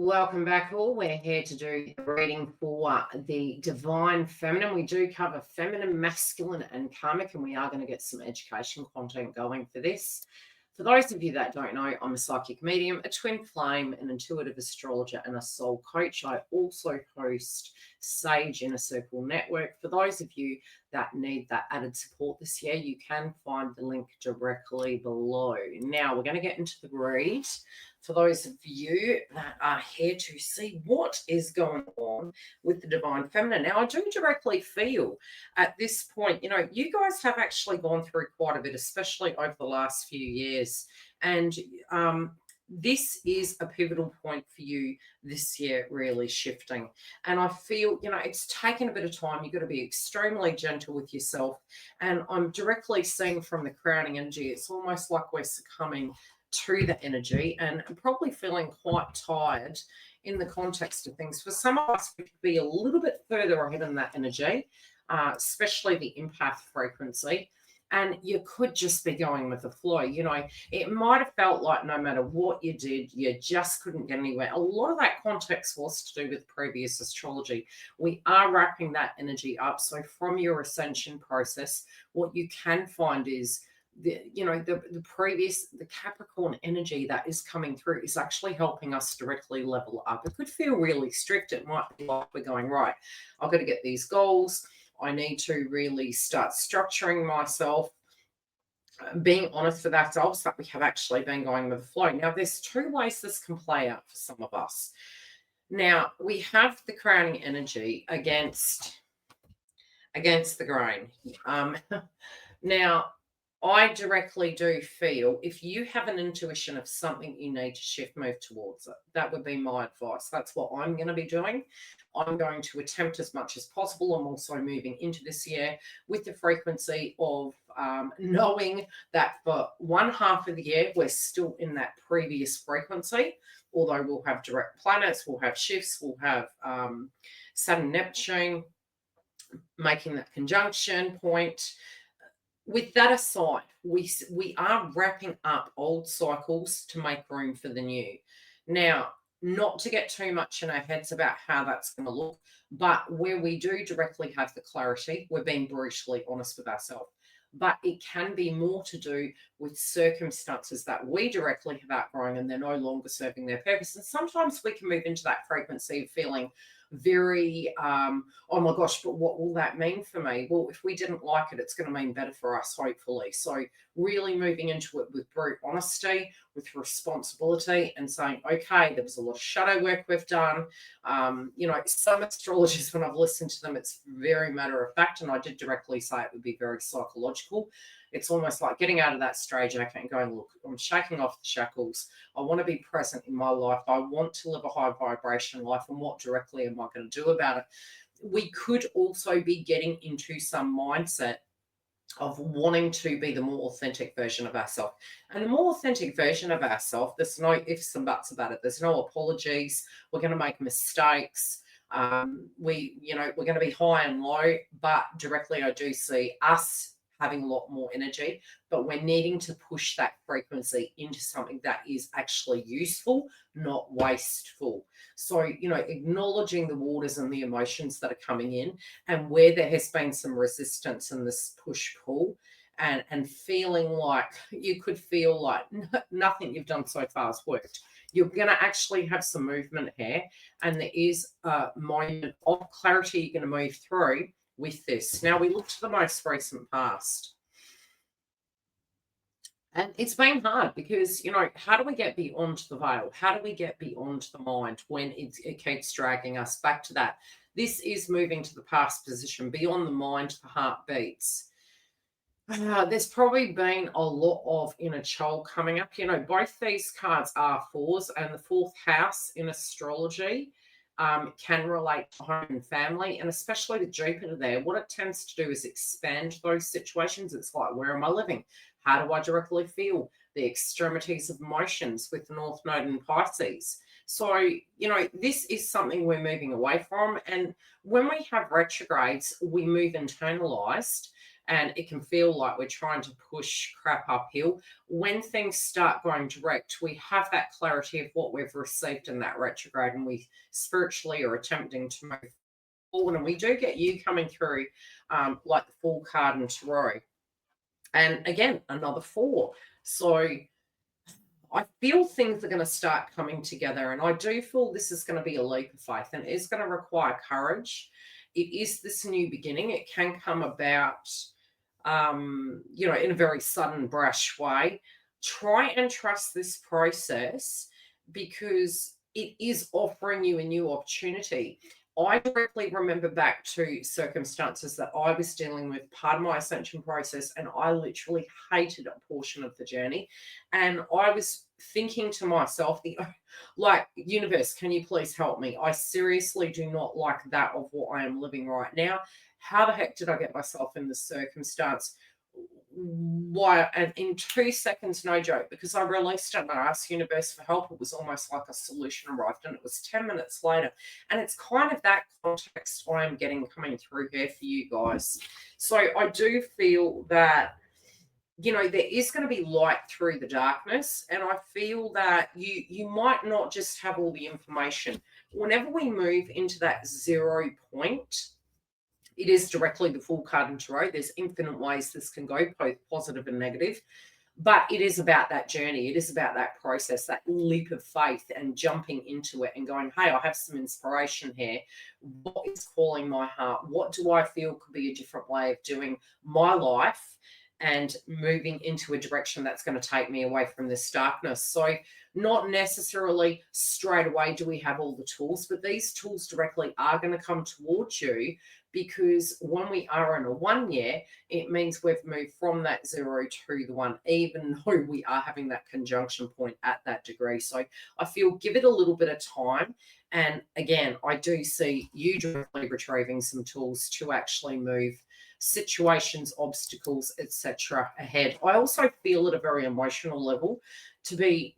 Welcome back, all. We're here to do the reading for the Divine Feminine. We do cover feminine, masculine, and karmic, and we are going to get some education content going for this. For those of you that don't know, I'm a psychic medium, a twin flame, an intuitive astrologer, and a soul coach. I also host Sage Inner Circle Network. For those of you that need that added support this year, you can find the link directly below. Now, we're going to get into the read. For those of you that are here to see what is going on with the Divine Feminine. Now, I do directly feel at this point, you guys have actually gone through quite a bit, especially over the last few years. And this is a pivotal point for you this year, really shifting. And I feel, it's taken a bit of time. You've got to be extremely gentle with yourself. And I'm directly seeing from the crowning energy, it's almost like we're succumbing to the energy and probably feeling quite tired in the context of things. For some of us, we could be a little bit further ahead in that energy, especially the empath frequency. And you could just be going with the flow. It might have felt like no matter what you did, you just couldn't get anywhere. A lot of that context was to do with previous astrology. We are wrapping that energy up. So from your ascension process, what you can find is the Capricorn energy that is coming through is actually helping us directly level up. It could feel really strict. It might be like we're going, right, I've got to get these goals. I need to really start structuring myself, being honest with ourselves that we have actually been going with the flow. Now, there's two ways this can play out for some of us. Now, we have the crowning energy against the grain. Now, I directly do feel if you have an intuition of something you need to shift, move towards it. That would be my advice. That's what I'm going to be doing. I'm going to attempt as much as possible. I'm also moving into this year with the frequency of knowing that for one half of the year, we're still in that previous frequency, although we'll have direct planets, we'll have shifts, we'll have Saturn, Neptune making that conjunction point. With that aside, we are wrapping up old cycles to make room for the new. Now, not to get too much in our heads about how that's going to look, but where we do directly have the clarity, we're being brutally honest with ourselves. But it can be more to do with circumstances that we directly have outgrown and they're no longer serving their purpose. And sometimes we can move into that frequency of feeling very, oh my gosh, but what will that mean for me? Well, if we didn't like it, it's going to mean better for us, hopefully. So really moving into it with brute honesty, with responsibility and saying, okay, there was a lot of shadow work we've done. Some astrologers, when I've listened to them, it's very matter of fact. And I did directly say it would be very psychological. It's almost like getting out of that stage and going, look, I'm shaking off the shackles. I want to be present in my life. I want to live a high vibration life. And what directly am I going to do about it? We could also be getting into some mindset of wanting to be the more authentic version of ourselves. And the more authentic version of ourselves, there's no ifs and buts about it. There's no apologies. We're going to make mistakes. We're going to be high and low, but directly I do see us having a lot more energy, but we're needing to push that frequency into something that is actually useful, not wasteful. So, acknowledging the waters and the emotions that are coming in and where there has been some resistance and this push-pull and feeling like you could feel like nothing you've done so far has worked. You're going to actually have some movement here, and there is a moment of clarity you're going to move through with this. Now we look to the most recent past. And it's been hard because, how do we get beyond the veil? How do we get beyond the mind when it keeps dragging us back to that? This is moving to the past position, beyond the mind, the heart beats. There's probably been a lot of inner child coming up. Both these cards are fours, and the fourth house in astrology can relate to home and family, and especially with Jupiter there, what it tends to do is expand those situations. It's like, where am I living? How do I directly feel? The extremities of emotions with the North Node in Pisces. So, this is something we're moving away from. And when we have retrogrades, we move internalized. and it can feel like we're trying to push crap uphill. When things start going direct, we have that clarity of what we've received in that retrograde, and we spiritually are attempting to move forward. And we do get you coming through, like the Fool card and Tarot. And again, another 4. So I feel things are going to start coming together, and I do feel this is going to be a leap of faith, and it is going to require courage. It is this new beginning. It can come about, in a very sudden, brash way. Try and trust this process because it is offering you a new opportunity. I directly remember back to circumstances that I was dealing with, part of my ascension process, and I literally hated a portion of the journey. And I was thinking to myself, like, universe, can you please help me? I seriously do not like that of what I am living right now. How the heck did I get myself in this circumstance? Why? And in 2 seconds, no joke, because I released it and I asked universe for help, it was almost like a solution arrived, and it was 10 minutes later. And it's kind of that context I am getting coming through here for you guys. So I do feel that, there is going to be light through the darkness, and I feel that you might not just have all the information. Whenever we move into that 0 point, it is directly the Fool card and Tarot. There's infinite ways this can go, both positive and negative. But it is about that journey. It is about that process, that leap of faith, and jumping into it and going, hey, I have some inspiration here. What is calling my heart? What do I feel could be a different way of doing my life and moving into a direction that's going to take me away from this darkness? So not necessarily straight away do we have all the tools, but these tools directly are going to come towards you, because when we are in a 1 year, it means we've moved from that 0 to the 1, even though we are having that conjunction point at that degree. So I feel give it a little bit of time. And again, I do see you directly retrieving some tools to actually move situations, obstacles, etc. ahead. I also feel at a very emotional level to be,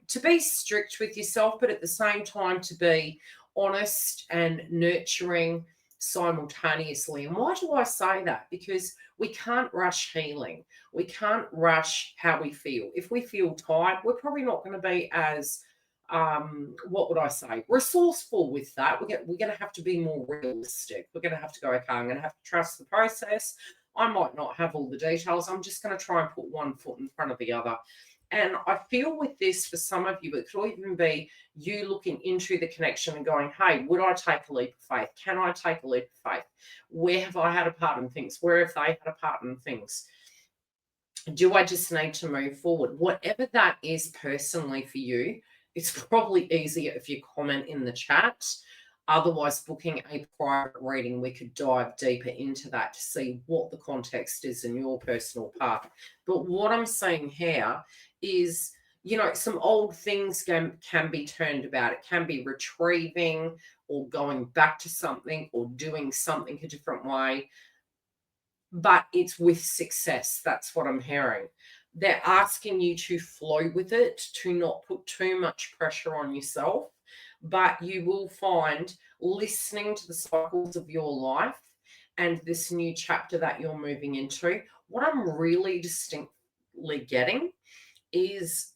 to be strict with yourself, but at the same time to be honest and nurturing simultaneously. And why do I say that? Because we can't rush healing. We can't rush how we feel. If we feel tired, we're probably not going to be as what would I say, resourceful with that. We're going to have to be more realistic. We're going to have to go, okay, I'm going to have to trust the process. I might not have all the details. I'm just going to try and put one foot in front of the other. And I feel with this, for some of you, it could even be you looking into the connection and going, hey, would I take a leap of faith? Can I take a leap of faith? Where have I had a part in things? Where have they had a part in things? Do I just need to move forward? Whatever that is personally for you, it's probably easier if you comment in the chat. Otherwise, booking a private reading, we could dive deeper into that to see what the context is in your personal path. But what I'm saying here is, some old things can be turned about. It can be retrieving or going back to something or doing something a different way. But it's with success. That's what I'm hearing. They're asking you to flow with it, to not put too much pressure on yourself. But you will find, listening to the cycles of your life and this new chapter that you're moving into, what I'm really distinctly getting is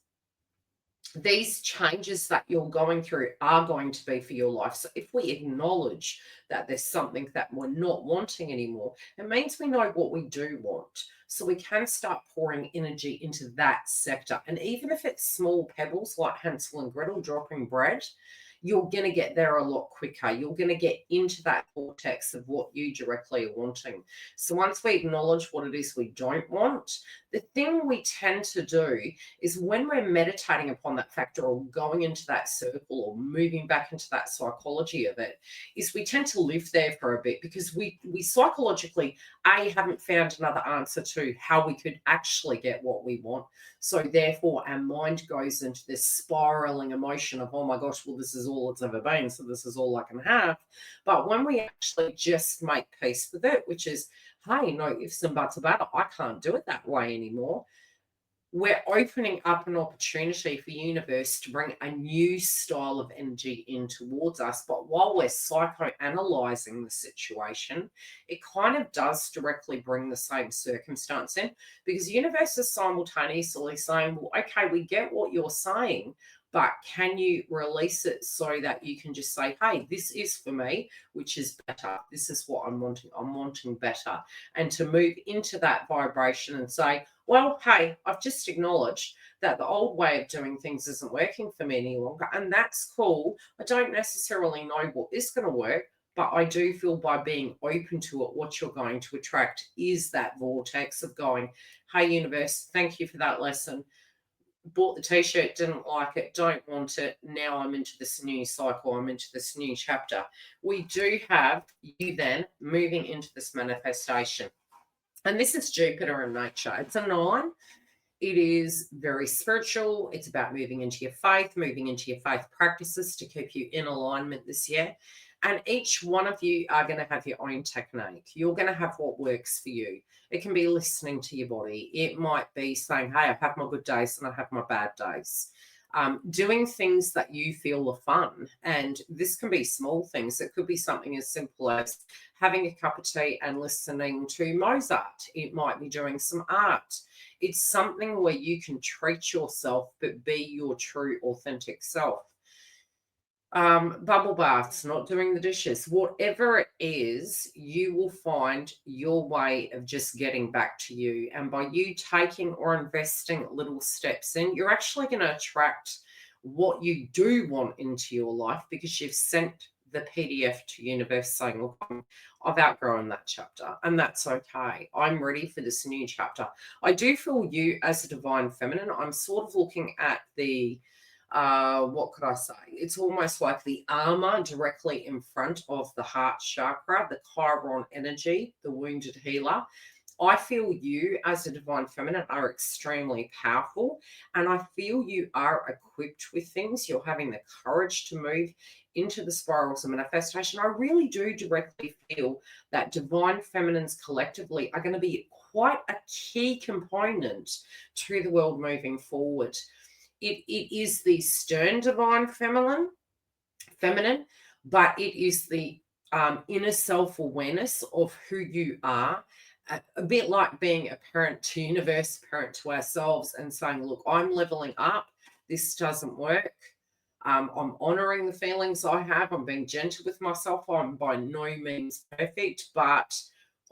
these changes that you're going through are going to be for your life. So if we acknowledge that there's something that we're not wanting anymore, it means we know what we do want. So we can start pouring energy into that sector. And even if it's small pebbles like Hansel and Gretel dropping bread, you're going to get there a lot quicker. You're going to get into that vortex of what you directly are wanting. So once we acknowledge what it is we don't want, the thing we tend to do is when we're meditating upon that factor or going into that circle or moving back into that psychology of it, is we tend to live there for a bit, because we psychologically, haven't found another answer to how we could actually get what we want. So therefore, our mind goes into this spiraling emotion of, oh my gosh, well, this is all it's ever been, so this is all I can have. But when we actually just make peace with it, which is, hey, no ifs and buts about it, I can't do it that way anymore, we're opening up an opportunity for universe to bring a new style of energy in towards us. But while we're psychoanalyzing the situation, it kind of does directly bring the same circumstance in, because universe is simultaneously saying, well, okay, we get what you're saying, but can you release it so that you can just say, hey, this is for me, which is better. This is what I'm wanting. I'm wanting better. And to move into that vibration and say, well, hey, I've just acknowledged that the old way of doing things isn't working for me any longer. And that's cool. I don't necessarily know what is going to work, but I do feel by being open to it, what you're going to attract is that vortex of going, hey, universe, thank you for that lesson. Bought the t-shirt, didn't like it, don't want it. Now I'm into this new cycle. I'm into this new chapter. We do have you then moving into this manifestation. And this is Jupiter in nature. It's a 9. It is very spiritual. It's about moving into your faith practices to keep you in alignment this year. And each one of you are going to have your own technique. You're going to have what works for you. It can be listening to your body. It might be saying, hey, I have my good days and I have my bad days. Doing things that you feel are fun. And this can be small things. It could be something as simple as having a cup of tea and listening to Mozart. It might be doing some art. It's something where you can treat yourself, but be your true, authentic self. Bubble baths, not doing the dishes, whatever it is, you will find your way of just getting back to you. And by you taking or investing little steps in, you're actually going to attract what you do want into your life, because you've sent the PDF to universe saying, look, I've outgrown that chapter, and that's okay. I'm ready for this new chapter. I do feel you as a divine feminine. I'm sort of looking at the what could I say? It's almost like the armor directly in front of the heart chakra, the Chiron energy, the wounded healer. I feel you as a divine feminine are extremely powerful, and I feel you are equipped with things. You're having the courage to move into the spirals of manifestation. I really do directly feel that divine feminines collectively are going to be quite a key component to the world moving forward. It is the stern divine feminine, but it is the inner self-awareness of who you are. A bit like being a parent to universe, parent to ourselves, and saying, look, I'm leveling up. This doesn't work. I'm honoring the feelings I have. I'm being gentle with myself. I'm by no means perfect, but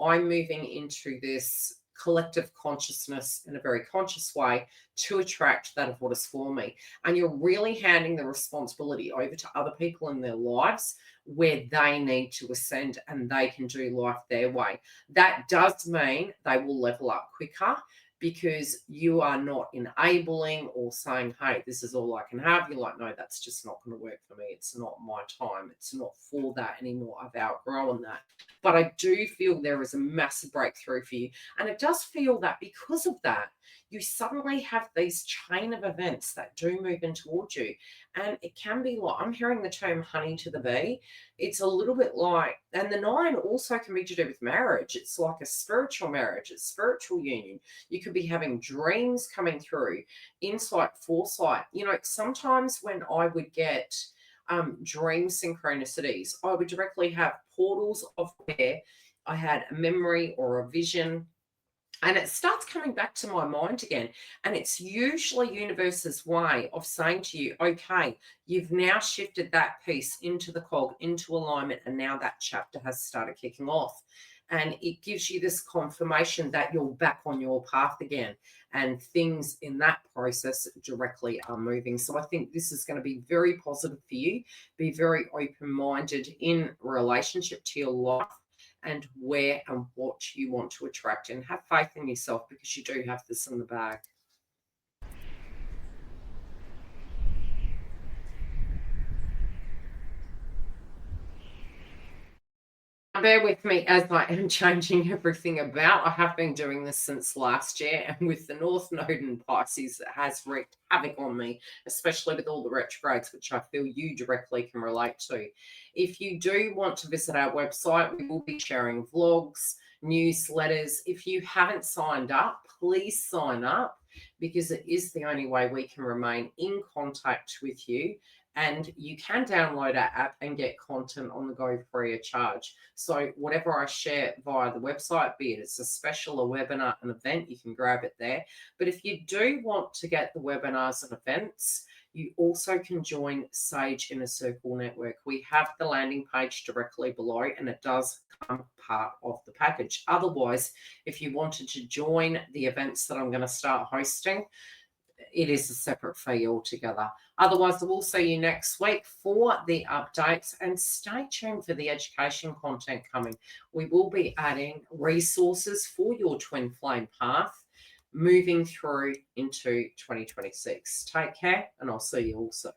I'm moving into this collective consciousness in a very conscious way to attract that of what is for me. And you're really handing the responsibility over to other people in their lives where they need to ascend and they can do life their way. That does mean they will level up quicker, because you are not enabling or saying, hey, this is all I can have. You're like, no, that's just not going to work for me. It's not my time. It's not for that anymore. I've outgrown that. But I do feel there is a massive breakthrough for you. And it does feel that because of that, you suddenly have these chain of events that do move in towards you. And it can be like, I'm hearing the term honey to the bee. It's a little bit like, and the 9 also can be to do with marriage. It's like a spiritual marriage, it's spiritual union. You could be having dreams coming through, insight, foresight. You know, sometimes when I would get dream synchronicities, I would directly have portals of where I had a memory or a vision, and it starts coming back to my mind again. And it's usually universe's way of saying to you, okay, you've now shifted that piece into the cog, into alignment, and now that chapter has started kicking off. And it gives you this confirmation that you're back on your path again, and things in that process directly are moving. So I think this is going to be very positive for you. Be very open-minded in relationship to your life and where and what you want to attract, and have faith in yourself, because you do have this in the bag. Bear with me as I am changing everything about. I have been doing this since last year, and with the North Node in Pisces, it has wreaked havoc on me, especially with all the retrogrades, which I feel you directly can relate to. If you do want to visit our website, we will be sharing vlogs, newsletters. If you haven't signed up, please sign up. because it is the only way we can remain in contact with you. And you can download our app and get content on the go free of charge. So whatever I share via the website, be it it's a special, a webinar, an event, you can grab it there. But if you do want to get the webinars and events, you also can join Sage Inner Circle Network. We have the landing page directly below, and it does come part of the package. Otherwise, if you wanted to join the events that I'm going to start hosting, it is a separate fee altogether. Otherwise, we'll see you next week for the updates, and stay tuned for the education content coming. We will be adding resources for your twin flame path moving through into 2026. Take care, and I'll see you all soon.